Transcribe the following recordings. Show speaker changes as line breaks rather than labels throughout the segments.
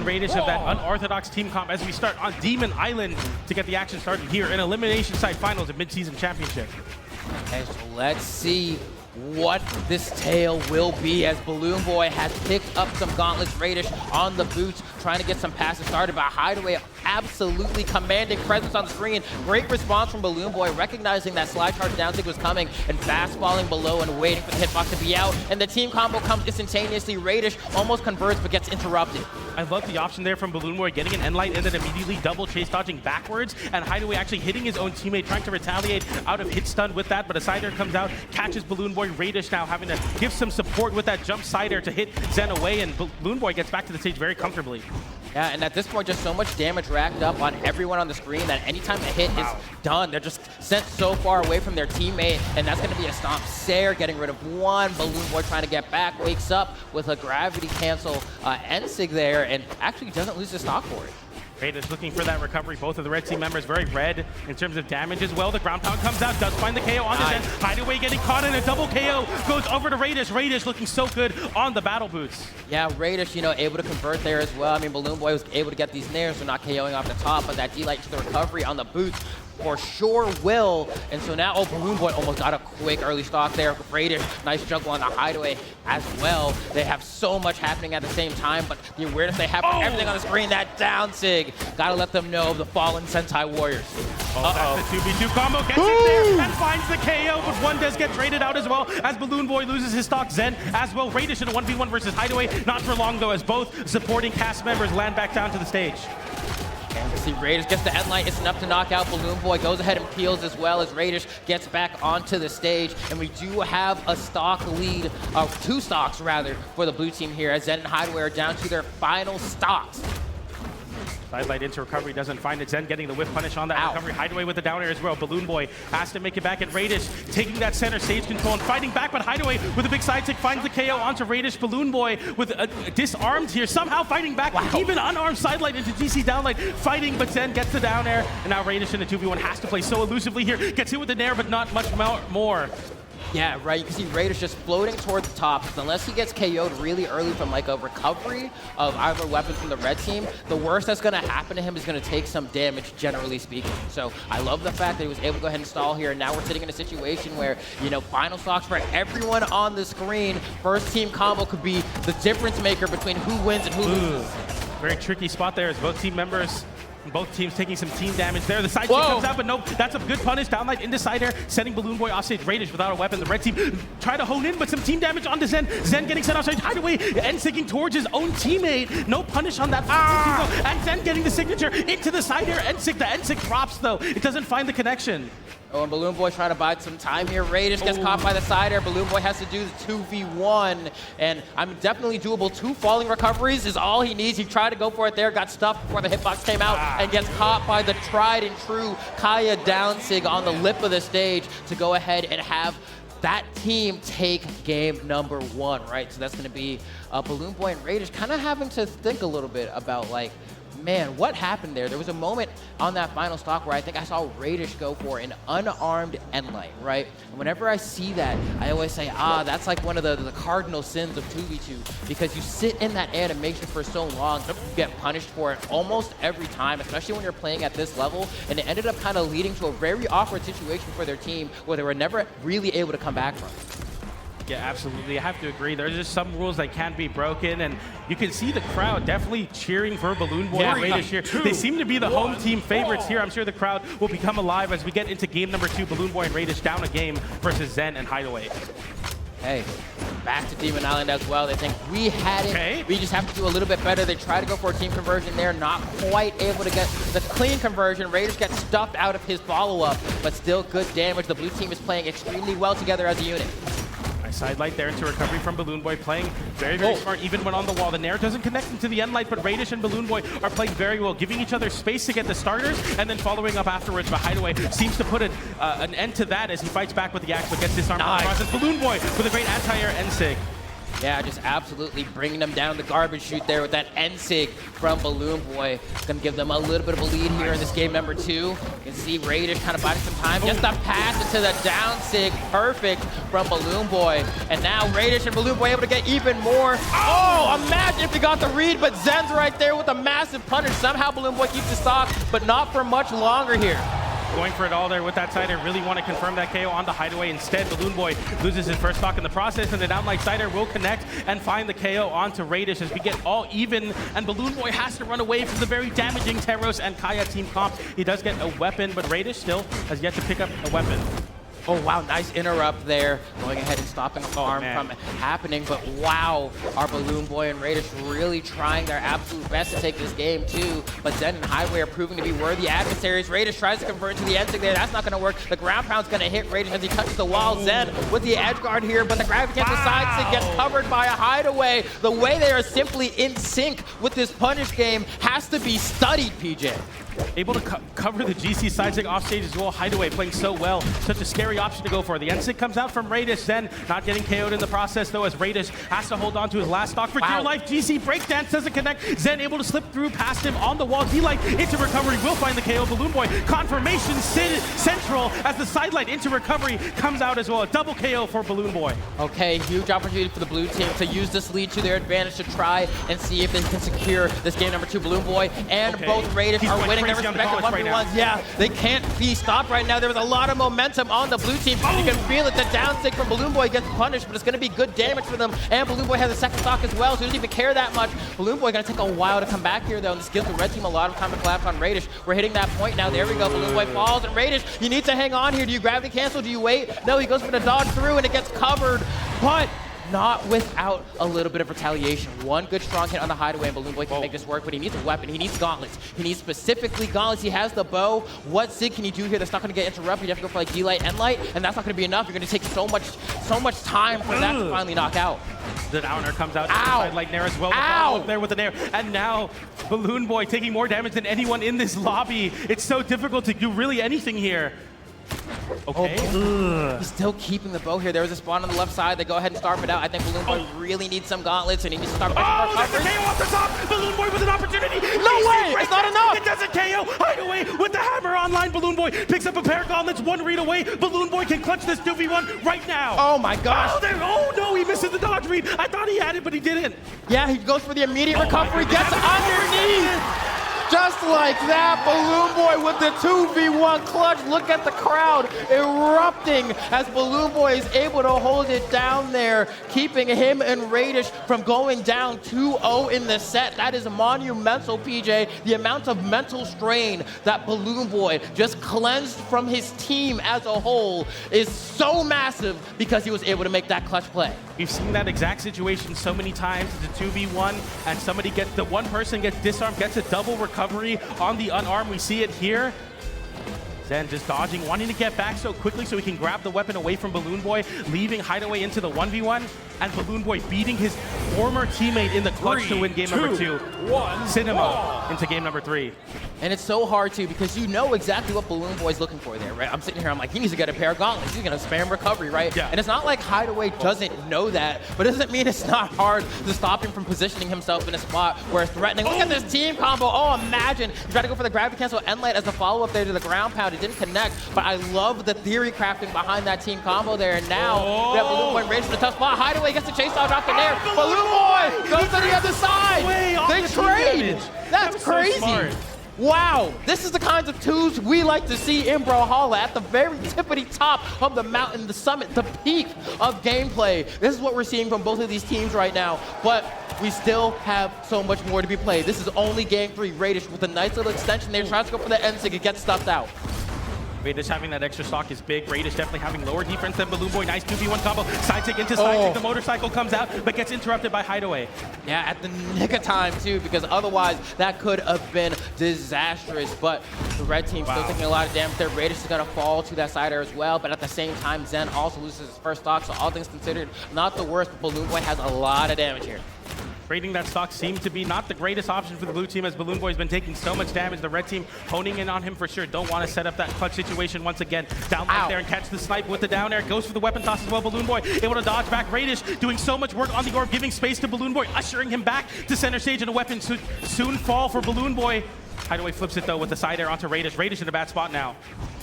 and Raydish of that unorthodox team comp as we start on Demon Island to get the action started here in Elimination Side Finals of Midseason Championship.
Okay, so let's see what this tale will be as BalloonBoy has picked up some gauntlets. Raydish on the boots, trying to get some passes started, but Hideaway absolutely commanding presence on the screen. Great response from BalloonBoy, recognizing that slide charge down tick was coming and fast falling below and waiting for the hitbox to be out. And the team combo comes instantaneously. Raydish almost converts but gets interrupted.
I love the option there from BalloonBoy, getting an end light and then immediately double chase dodging backwards, and Hideaway actually hitting his own teammate, trying to retaliate out of hit stun with that, but a side air comes out, catches BalloonBoy. Raydish now having to give some support with that jump side air to hit Zen away, and BalloonBoy gets back to the stage very comfortably.
Yeah, and at this point, just so much damage racked up on everyone on the screen that anytime the hit is done, they're just sent so far away from their teammate, and that's going to be a stomp. Sair getting rid of one. BalloonBoy trying to get back, wakes up with a gravity cancel Ensig there, and actually doesn't lose the stock for it.
Raydish looking for that recovery. Both of the red team members very red in terms of damage as well. The ground pound comes out, does find the KO on the Zen. Hideaway getting caught in a double KO, goes over to Raydish. Raydish looking so good on the battle boots.
Yeah, Raydish, able to convert there as well. I mean, BalloonBoy was able to get these nairs, so not KOing off the top, but that D-Light to the recovery on the boots for sure will. And so now, BalloonBoy almost got a quick early stock there. Raydish, nice juggle on the Hideaway as well. They have so much happening at the same time, but the awareness they have for everything on the screen, that down sig, gotta let them know of the fallen Sentai Warriors.
That's the 2v2 combo, gets in there and finds the KO, but one does get traded out as well as BalloonBoy loses his stock. Zen as well. Raydish in a 1v1 versus Hideaway. Not for long though, as both supporting cast members land back down to the stage.
And we see Raydish gets the end light. It's enough to knock out BalloonBoy. Goes ahead and peels as well as Raydish gets back onto the stage. And we do have a stock lead, two stocks rather, for the blue team here as Zen and Hideaway are down to their final stocks.
Sidelight into recovery, doesn't find it. Zen getting the whiff punish on that recovery. Hideaway with the down air as well. BalloonBoy has to make it back, at Raydish taking that center stage control and fighting back, but Hideaway with a big side tick finds the KO onto Raydish. BalloonBoy with disarmed here, somehow fighting back. Even unarmed sidelight into GC downlight, fighting, but Zen gets the down air. And now Raydish in a 2v1 has to play so elusively here. Gets hit with the nair, but not much more.
Yeah, right. You can see Raydish just floating toward the top. Unless he gets KO'd really early from like a recovery of either weapon from the red team, the worst that's going to happen to him is going to take some damage, generally speaking. So I love the fact that he was able to go ahead and stall here. And now we're sitting in a situation where, final stocks for everyone on the screen. First team combo could be the difference maker between who wins and who loses.
Very tricky spot there as both team members. Both teams taking some team damage there. The side kick comes out, but nope, that's a good punish. Downlight into side air, sending BalloonBoy offstage. Raydish without a weapon. The red team try to hone in, but some team damage onto Zen. Zen getting sent offstage. Hideaway and sticking towards his own teammate. No punish on that. And Zen getting the signature into the side air. The Ensig drops though. It doesn't find the connection.
And BalloonBoy trying to buy some time here. Raydish gets caught by the side air. BalloonBoy has to do the 2v1. And definitely doable. 2 falling recoveries is all he needs. He tried to go for it there, got stuffed before the hitbox came out, and gets caught by the tried and true Kaya downsig on the lip of the stage to go ahead and have that team take game number 1, right? So that's going to be BalloonBoy and Raydish kind of having to think a little bit about, man, what happened there? There was a moment on that final stock where I think I saw Raydish go for an unarmed endlight, right? And whenever I see that, I always say, that's like one of the cardinal sins of 2v2, because you sit in that animation for so long, you get punished for it almost every time, especially when you're playing at this level, and it ended up kind of leading to a very awkward situation for their team where they were never really able to come back from.
Yeah, absolutely. I have to agree. There's just some rules that can't be broken, and you can see the crowd definitely cheering for BalloonBoy and Raydish here. They seem to be the home team favorites here. I'm sure the crowd will become alive as we get into game number 2. BalloonBoy and Raydish down a game versus Zen and Hideaway.
Hey, back to Demon Island as well. They think we had it. We just have to do a little bit better. They try to go for a team conversion there, not quite able to get the clean conversion. Raydish gets stuffed out of his follow-up, but still good damage. The blue team is playing extremely well together as a unit.
Sidelight there into recovery from BalloonBoy, playing very, very smart even when on the wall. The nair doesn't connect into the end light, but Raydish and BalloonBoy are playing very well, giving each other space to get the starters and then following up afterwards. But Hideaway seems to put an end to that as he fights back with the axe, but gets disarmed in the process. BalloonBoy with a great anti-air Ensig.
Yeah, just absolutely bringing them down the garbage chute there with that N-Sig from BalloonBoy. It's going to give them a little bit of a lead here in this game number 2. You can see Raydish kind of biding some time. Gets the pass into the down sig. Perfect from BalloonBoy. And now Raydish and BalloonBoy able to get even more. Oh, imagine if he got the read, but Zen's right there with a massive punish. Somehow BalloonBoy keeps the stock, but not for much longer here.
Going for it all there with that Cider. Really want to confirm that KO on the Hideaway. Instead, BalloonBoy loses his first stock in the process, and the down like Cider will connect and find the KO onto Raydish as we get all even, and BalloonBoy has to run away from the very damaging Teros and Kaya team comp. He does get a weapon, but Raydish still has yet to pick up a weapon.
Oh, wow, nice interrupt there. Going ahead and stopping the farm from happening. But wow, our BalloonBoy and Raydish really trying their absolute best to take this game too. But Zen and Hideaway are proving to be worthy adversaries. Raydish tries to convert to the N-Sig there. That's not going to work. The ground pound's going to hit Raydish as he touches the wall. Zen with the edge guard here, but the gravity against the side stick gets covered by a Hideaway. The way they are simply in sync with this punish game has to be studied, PJ.
Able to cover the GC side stick off stage as well. Hideaway playing so well. Such a scary option to go for. The N-Sig comes out from Raydish. Zen not getting KO'd in the process though, as Raydish has to hold on to his last stock for dear life. GC breakdance doesn't connect. Zen able to slip through past him on the wall. D-Light into recovery will find the KO. BalloonBoy confirmation central as the sidelight into recovery comes out as well. A double KO for BalloonBoy.
Okay, huge opportunity for the blue team to use this lead to their advantage to try and see if they can secure this game number 2. BalloonBoy and both Raydish are winning their respective 1v1s. Yeah, they can't be stopped right now. There was a lot of momentum on the blue team. You can feel it. The down stick from BalloonBoy gets punished, but it's going to be good damage for them. And BalloonBoy has a second stock as well, so he doesn't even care that much. BalloonBoy going to take a while to come back here, though, and this gives the red team a lot of time to collapse on Raydish. We're hitting that point now. There we go. BalloonBoy falls, and Raydish, you need to hang on here. Do you gravity cancel? Do you wait? No, he goes for the dodge through, and it gets covered, but not without a little bit of retaliation. One good strong hit on the Hideaway, and BalloonBoy can make this work, but he needs a weapon. He needs gauntlets. He needs specifically gauntlets. He has the bow. What Sig can you do here that's not going to get interrupted? You have to go for like D-Light, N-Light, and that's not going to be enough. You're going to take so much time for that to finally knock out.
The downer comes out inside like Nair as well. Up there with the Nair. And now BalloonBoy taking more damage than anyone in this lobby. It's so difficult to do really anything here. Okay.
He's still keeping the bow here. There was a spawn on the left side. They go ahead and starve it out. I think BalloonBoy really needs some gauntlets, and he needs to start pushing more coverage.
KO off the top. BalloonBoy with an opportunity.
No way! It's not enough!
It doesn't KO. Hideaway with the hammer online. BalloonBoy picks up a pair of gauntlets. One read away. BalloonBoy can clutch this 2v1 right now.
Oh my gosh.
Oh no, he misses the dodge read. I thought he had it, but he didn't.
Yeah, he goes for the immediate recovery. Gets underneath. Just like that, BalloonBoy with the 2v1 clutch. Look at the crowd erupting as BalloonBoy is able to hold it down there, keeping him and Raydish from going down 2-0 in the set. That is monumental, PJ. The amount of mental strain that BalloonBoy just cleansed from his team as a whole is so massive because he was able to make that clutch play.
We've seen that exact situation so many times. It's a 2v1, and somebody gets, the one person gets disarmed, gets a double recovery on the unarmed. We see it here. Zen just dodging, wanting to get back so quickly so he can grab the weapon away from BalloonBoy, leaving Hideaway into the 1v1, and BalloonBoy beating his former teammate in the clutch to win game number 2. Cinema into game number 3.
And it's so hard too because you know exactly what BalloonBoy's looking for there, right? I'm sitting here, I'm like, he needs to get a pair of gauntlets. He's gonna spam recovery, right?
Yeah.
And it's not like Hideaway doesn't know that, but it doesn't mean it's not hard to stop him from positioning himself in a spot where it's threatening. Look at this team combo. Oh, imagine. You try to go for the gravity cancel N-Light as a follow-up there to the ground pound. It didn't connect, but I love the theory crafting behind that team combo there. And now we have BalloonBoy and Raydish in a tough spot. Hideaway gets the chase dodge off the Nair. BalloonBoy goes to the other side. They trade. That's crazy. Wow, this is the kinds of twos we like to see in Brawlhalla at the very tippity top of the mountain, the summit, the peak of gameplay. This is what we're seeing from both of these teams right now, but we still have so much more to be played. This is only game 3. Raydish with a nice little extension there, tries to go for the N-Sig, it gets stuffed out.
Raydish having that extra stock is big. Raydish definitely having lower defense than BalloonBoy. Nice 2v1 combo. Side take into side take. The motorcycle comes out, but gets interrupted by Hideaway.
Yeah, at the nick of time, too, because otherwise that could have been disastrous. But the red team still taking a lot of damage there. Raydish is going to fall to that side air as well. But at the same time, Zen also loses his first stock. So all things considered, not the worst. But BalloonBoy has a lot of damage here.
Trading that stock seemed to be not the greatest option for the blue team as BalloonBoy's been taking so much damage. The red team honing in on him for sure. Don't want to set up that clutch situation once again. Down right there and catch the snipe with the down air. Goes for the weapon toss as well. BalloonBoy able to dodge back. Raydish doing so much work on the orb, giving space to BalloonBoy, ushering him back to center stage, and a weapon soon fall for BalloonBoy. Hideaway flips it though with the side air onto Raydish. Raydish in a bad spot now.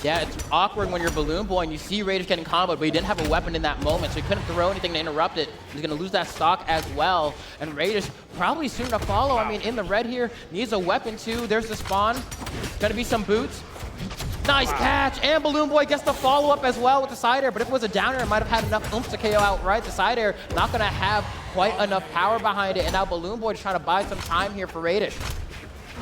Yeah, it's awkward when you're BalloonBoy and you see Raydish getting comboed, but he didn't have a weapon in that moment, so he couldn't throw anything to interrupt it. He's going to lose that stock as well, and Raydish probably soon to follow. I mean, in the red here, needs a weapon too. There's the spawn. Going to be some boots. Nice catch, and BalloonBoy gets the follow-up as well with the side air, but if it was a down air, it might have had enough oomph to KO outright. The side air not going to have quite enough power behind it, and now BalloonBoy is trying to buy some time here for Raydish.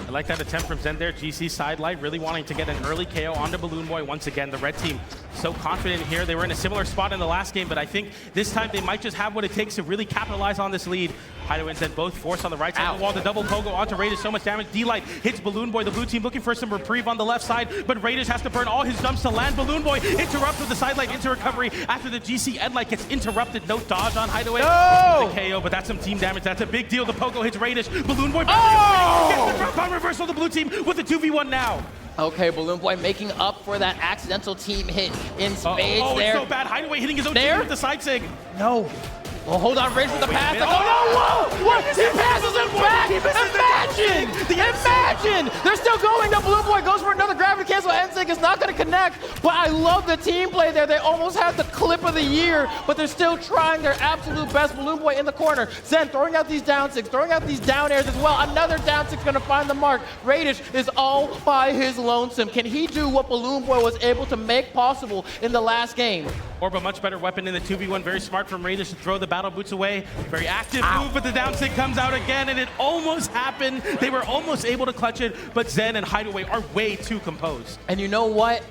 I like that attempt from Zen there. GC sidelight really wanting to get an early KO onto BalloonBoy once again. The red team so confident here. They were in a similar spot in the last game, but I think this time they might just have what it takes to really capitalize on this lead. Hideaway and Zen both forced on the right side of the wall. The double pogo onto Raydish, so much damage. D-Light hits BalloonBoy. The blue team looking for some reprieve on the left side, but Raydish has to burn all his jumps to land. BalloonBoy interrupts with the sidelight into recovery after the GC Edlight gets interrupted. No dodge on Hideaway.
No!
The KO, but that's some team damage. That's a big deal. The pogo hits Raydish. BalloonBoy
Oh!
gets the drop on reversal. The blue team with the 2v1 now.
Okay, BalloonBoy making up for that accidental team hit in spades
oh,
there.
It's so bad. Hideaway hitting his own
There?
team with the side sig.
No. Well, hold on, Raydish with the pass.
minute.
Oh, no, whoa! What? He passes him back! Imagine! Imagine! They're still going. Now BalloonBoy goes for another gravity cancel. NSYNC is not going to connect, but I love the team play there. They almost had the clip of the year, but they're still trying their absolute best. BalloonBoy in the corner. Zen throwing out these down sigs, throwing out these down airs as well. Another down sig's going to find the mark. Raydish is all by his lonesome. Can he do what BalloonBoy was able to make possible in the last game?
Orb, a much better weapon in the 2v1. Very smart from Raydish to throw the battle boots away. Very active move, but the down sig comes out again, and it almost happened. They were almost able to clutch it, but Zen and Hideaway are way too composed.
And you know what?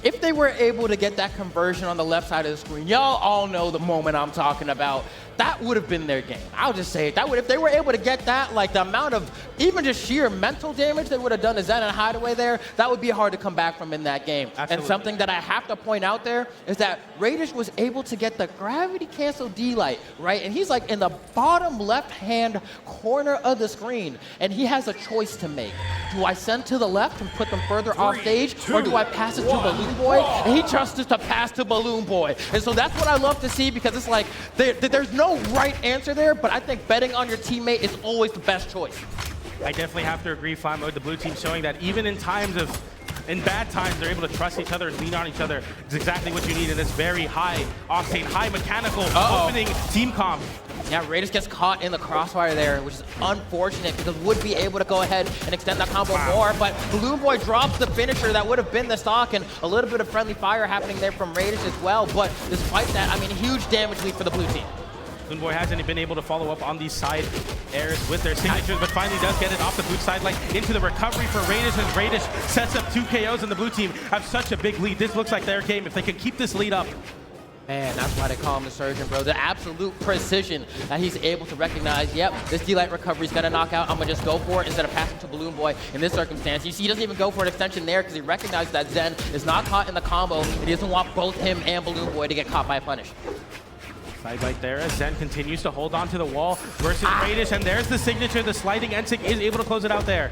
If they were able to get that conversion on the left side of the screen, y'all all know the moment I'm talking about. That would have been their game. I'll just say it. That would, if they were able to get that, like the amount of even just sheer mental damage they would have done to Zen and Hideaway there, that would be hard to come back from in that game.
Absolutely.
And something that I have to point out there is that Raydish was able to get the gravity cancel D-Light, right? And he's like in the bottom left-hand corner of the screen, and he has a choice to make. Do I send to the left and put them further off stage, or do I pass it to BalloonBoy? And he trusts to pass to BalloonBoy. And so that's what I love to see, because it's like there's no right answer there, but I think betting on your teammate is always the best choice.
I definitely have to agree, Flymo. The blue team showing that even in bad times, they're able to trust each other and lean on each other. It's exactly what you need in this very high octane, high mechanical opening team comp.
Yeah, Raydish gets caught in the crossfire there, which is unfortunate because would be able to go ahead and extend that combo more, but BalloonBoy drops the finisher that would have been the stock, and a little bit of friendly fire happening there from Raydish as well, but despite that, I mean, huge damage lead for the blue team.
BalloonBoy hasn't been able to follow up on these side airs with their signatures, but finally does get it off the boot side, like into the recovery for Raydish, and Raydish sets up 2 KOs, and the blue team have such a big lead. This looks like their game if they can keep this lead up.
Man, that's why they call him the surgeon, bro. The absolute precision that he's able to recognize, yep, this D-Light recovery is going to knock out. I'm going to just go for it instead of passing to BalloonBoy in this circumstance. You see, he doesn't even go for an extension there because he recognizes that Zen is not caught in the combo, and he doesn't want both him and BalloonBoy to get caught by a punish.
Sidelight there as Zen continues to hold on to the wall versus Raydish, and there's the signature. The sliding NSYNC is able to close it out there.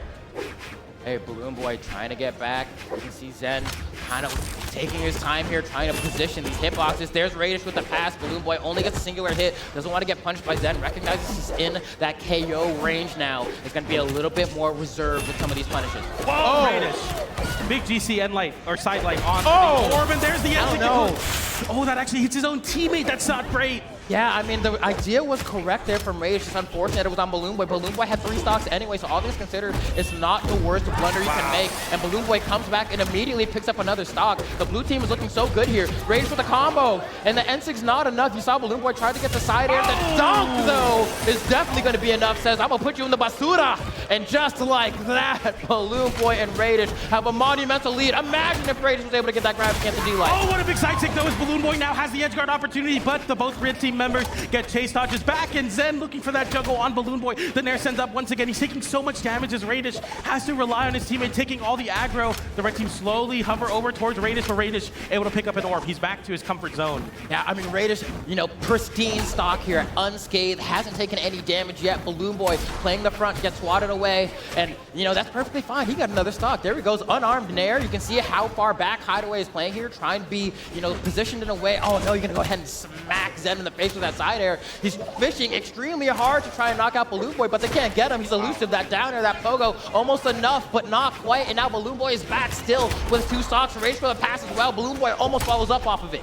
Hey, BalloonBoy trying to get back. You can see Zen kind of taking his time here, trying to position these hitboxes. There's Raydish with the pass. BalloonBoy only gets a singular hit. Doesn't want to get punched by Zen. Recognizes he's in that KO range now. It's going to be a little bit more reserved with some of these punishes.
Whoa, Raydish. Big GC end light, or side light on the Orb, and there's the NSYNC. Oh, that actually hits his own teammate. That's not great.
Yeah, I mean, the idea was correct there from Raydish. It's unfortunate it was on BalloonBoy. BalloonBoy had 3 stocks anyway, so all things considered, it's not the worst blunder you can make. And BalloonBoy comes back and immediately picks up another stock. The blue team is looking so good here. Raydish with a combo, and the NSYNC's not enough. You saw BalloonBoy try to get the side air. The dunk, though, is definitely going to be enough. Says, I'm going to put you in the basura. And just like that, BalloonBoy and Raydish have a monumental lead. Imagine if Raydish was able to get that grab against the D-Light.
Oh, what a big side stick, though, as BalloonBoy now has the edge guard opportunity, but the both red team team members get chase dodges back, and Zen looking for that juggle on BalloonBoy. The Nair sends up once again. He's taking so much damage as Raydish has to rely on his teammate taking all the aggro. The red team slowly hover over towards Raydish, but Raydish able to pick up an orb. He's back to his comfort zone.
Yeah, I mean, Raydish, you know, pristine stock here, unscathed, hasn't taken any damage yet. BalloonBoy playing the front, gets swatted away, and, you know, that's perfectly fine. He got another stock. There he goes, unarmed Nair. You can see how far back Hideaway is playing here, trying to be, you know, positioned in a way. Oh, no, you're going to go ahead and smack Zen in the face with that side air. He's fishing extremely hard to try and knock out BalloonBoy, but they can't get him. He's elusive. That down air, that pogo, almost enough, but not quite. And now BalloonBoy is back still with 2 stocks. Rage for the pass as well. BalloonBoy almost follows up off of it.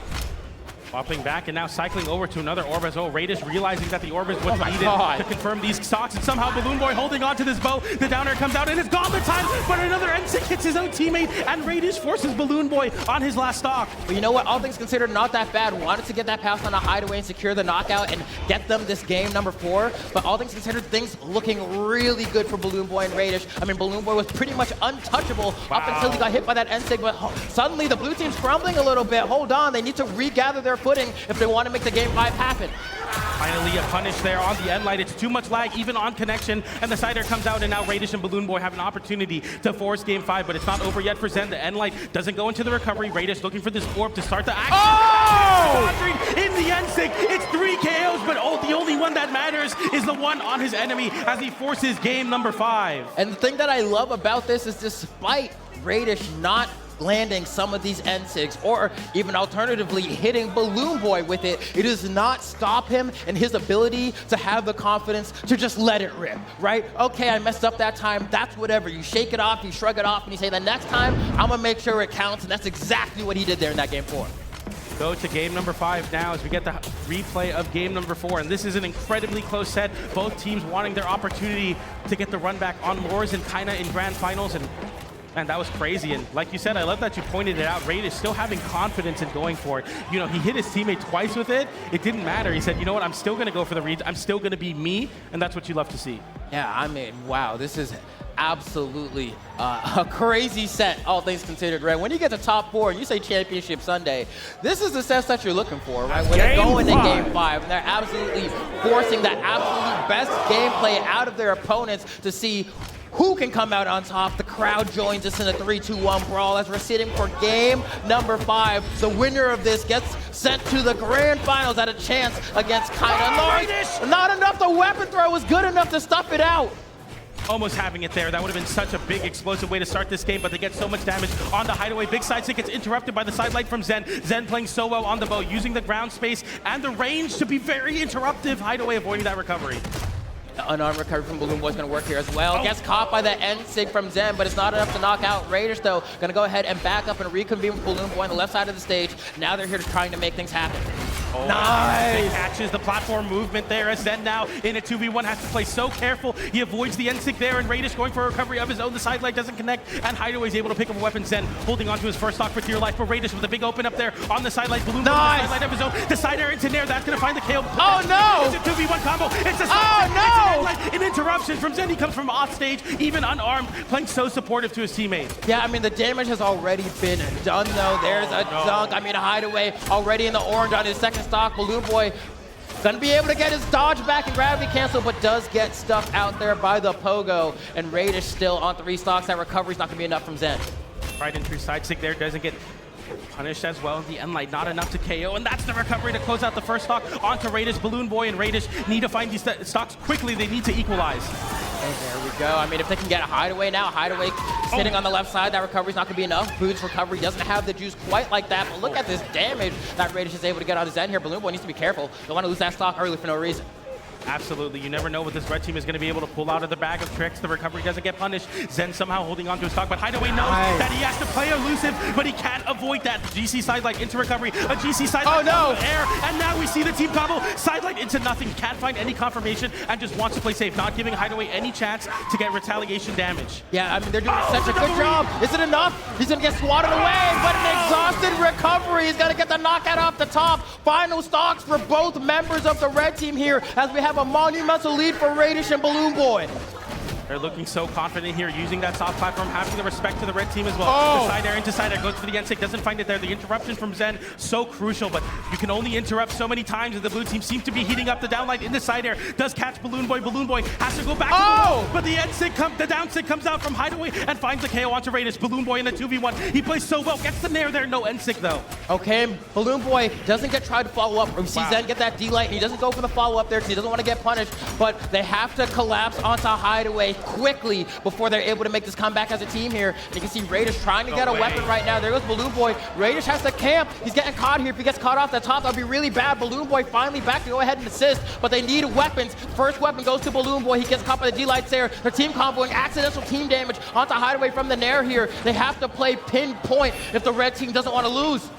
Popping back and now cycling over to another orb as well. Raydish realizing that the orb is what's needed to confirm these stocks, and somehow BalloonBoy holding on to this bow. The down air comes out and it's gauntlet time, but another N6 hits his own teammate, and Raydish forces BalloonBoy on his last stock.
But you know what? All things considered, not that bad. Wanted to get that pass on a Hideaway and secure the knockout and get them this game number 4. But all things considered, things looking really good for BalloonBoy and Raydish. I mean, BalloonBoy was pretty much untouchable up until he got hit by that N6, but suddenly the blue team's crumbling a little bit. Hold on, they need to regather their footing if they want to make the game 5 happen.
Finally a punish there on the end light. It's too much lag even on connection, and the side air comes out, and now Raydish and BalloonBoy have an opportunity to force game 5, but it's not over yet for Zen. The end light doesn't go into the recovery. Raydish looking for this orb to start the action. Oh! In the N6, it's 3 KOs, but the only one that matters is the one on his enemy as he forces game number 5.
And the thing that I love about this is despite Raydish not landing some of these N6, or even alternatively hitting BalloonBoy with it, it does not stop him in his ability to have the confidence to just let it rip, right? Okay, I messed up that time, that's whatever. You shake it off, you shrug it off, and you say, the next time, I'm gonna make sure it counts, and that's exactly what he did there in that game 4.
Go to game number 5 now as we get the replay of game number 4, and this is an incredibly close set. Both teams wanting their opportunity to get the run back on Lors and Kaina in grand finals, and man, that was crazy. And like you said, I love that you pointed it out. Raydish still having confidence in going for it. You know, he hit his teammate twice with it. It didn't matter. He said, you know what, I'm still going to go for the reads. I'm still going to be me. And that's what you love to see.
Yeah, I mean, wow, this is absolutely a crazy set, all things considered, right? When you get to top 4 and you say Championship Sunday, this is the sets that you're looking for, right? When they're going to game 5 and they're absolutely forcing the absolute best gameplay out of their opponents to see who can come out on top. The crowd joins us in a 3-2-1 brawl as we're sitting for game number 5. The winner of this gets sent to the grand finals at a chance against Kaina. Not enough. The weapon throw was good enough to stuff it out.
Almost having it there. That would have been such a big explosive way to start this game, but they get so much damage on the Hideaway. Big side stick gets interrupted by the side light from Zen. Zen playing so well on the bow, using the ground space and the range to be very interruptive. Hideaway avoiding that recovery.
The unarmed recovery from BalloonBoy is going to work here as well. Gets caught by the N-Sig from Zen, but it's not enough to knock out Raydish, though. Going to go ahead and back up and reconvene with BalloonBoy on the left side of the stage. Now they're here trying to make things happen.
Oh,
nice!
He catches the platform movement there as Zen now in a 2v1 has to play so careful. He avoids the N-Sig there, and Raydish going for a recovery of his own. The side light doesn't connect, and Hideaway's able to pick up a weapon. Zen holding onto his first stock for dear life, but Raydish with a big open up there on the side light. BalloonBoy
nice!
The side light of his own. The side air into Nair, that's going to find the KO.
Oh no!
It's a 2v1 combo. It's a
no!
An interruption from Zen. He comes from off stage, even unarmed, playing so supportive to his teammate.
Yeah, I mean, the damage has already been done, though. There's a dunk. I mean, Hideaway already in the orange on his second stock. BalloonBoy gonna be able to get his dodge back and gravity cancel, but does get stuffed out there by the pogo. And Raydish still on 3 stocks. That recovery's not gonna be enough from Zen.
Right into side stick there, doesn't get punished as well. The end light not enough to KO, and that's the recovery to close out the first stock onto Raydish. BalloonBoy and Raydish need to find these stocks quickly. They need to equalize.
And there we go. I mean, if they can get a Hideaway now, Hideaway sitting on the left side, that recovery's not going to be enough. Boots recovery doesn't have the juice quite like that, but look at this damage that Raydish is able to get on his end here. BalloonBoy needs to be careful. Don't want to lose that stock early for no reason.
Absolutely. You never know what this red team is going to be able to pull out of the bag of tricks. The recovery doesn't get punished. Zen somehow holding on to his stock, but Hideaway knows that he has to play elusive, but he can't avoid that. GC sidelight into recovery. A GC sidelight air, and now we see the team combo. Sidelight into nothing. Can't find any confirmation and just wants to play safe, not giving Hideaway any chance to get retaliation damage.
Yeah, I mean, they're doing such a good job. Is it enough? He's going to get swatted away, but an exhausted recovery. He's going to get the knockout off the top. Final stocks for both members of the red team here as we have a monumental lead for Raydish and BalloonBoy.
They're looking so confident here, using that soft platform, having the respect to the red team as well.
Oh.
The side air into side air, goes for the N-Sig, doesn't find it there. The interruption from Zen, so crucial, but you can only interrupt so many times, and the blue team seems to be heating up the downlight in the side air. Does catch BalloonBoy. BalloonBoy has to go back to the wall, but the N-Sig the down sig comes out from Hideaway and finds the KO onto Raydish. BalloonBoy in the 2v1. He plays so well, gets the nair there, no N-Sig though.
Okay, BalloonBoy doesn't try to follow up. We see Zen get that D-Light, and he doesn't go for the follow-up there because he doesn't want to get punished, but they have to collapse onto Hideaway quickly before they're able to make this comeback as a team here. And you can see Raydish trying to get a weapon right now. There goes BalloonBoy. Raydish has to camp. He's getting caught here. If he gets caught off the top, that'll be really bad. BalloonBoy finally back to go ahead and assist, but they need weapons. First weapon goes to BalloonBoy. He gets caught by the D-Lights there. Their team comboing, accidental team damage onto Hideaway from the nair here. They have to play pinpoint if the red team doesn't want to lose.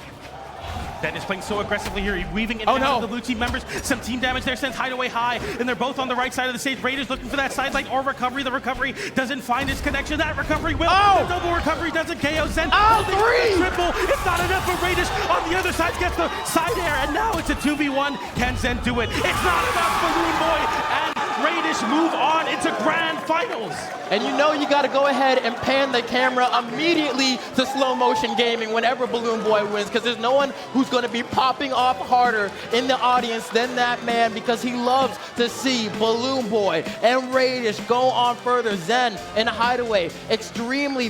Zen is playing so aggressively here, weaving in
no.
the blue team members. Some team damage there sends Hideaway high, and they're both on the right side of the stage. Raydish looking for that sidelight or recovery. The recovery doesn't find its connection. That recovery will. The double recovery doesn't KO Zen.
Three!
Triple. It's not enough for Raydish. On the other side gets the side air, and now it's a 2v1. Can Zen do it? It's not enough. BalloonBoy and Raydish move on into grand finals.
And you know you got to go ahead and pan the camera immediately to slow motion gaming whenever BalloonBoy wins, because there's no one who's going to be popping off harder in the audience than that man, because he loves to see BalloonBoy and Raydish go on further. Zen and Hideaway extremely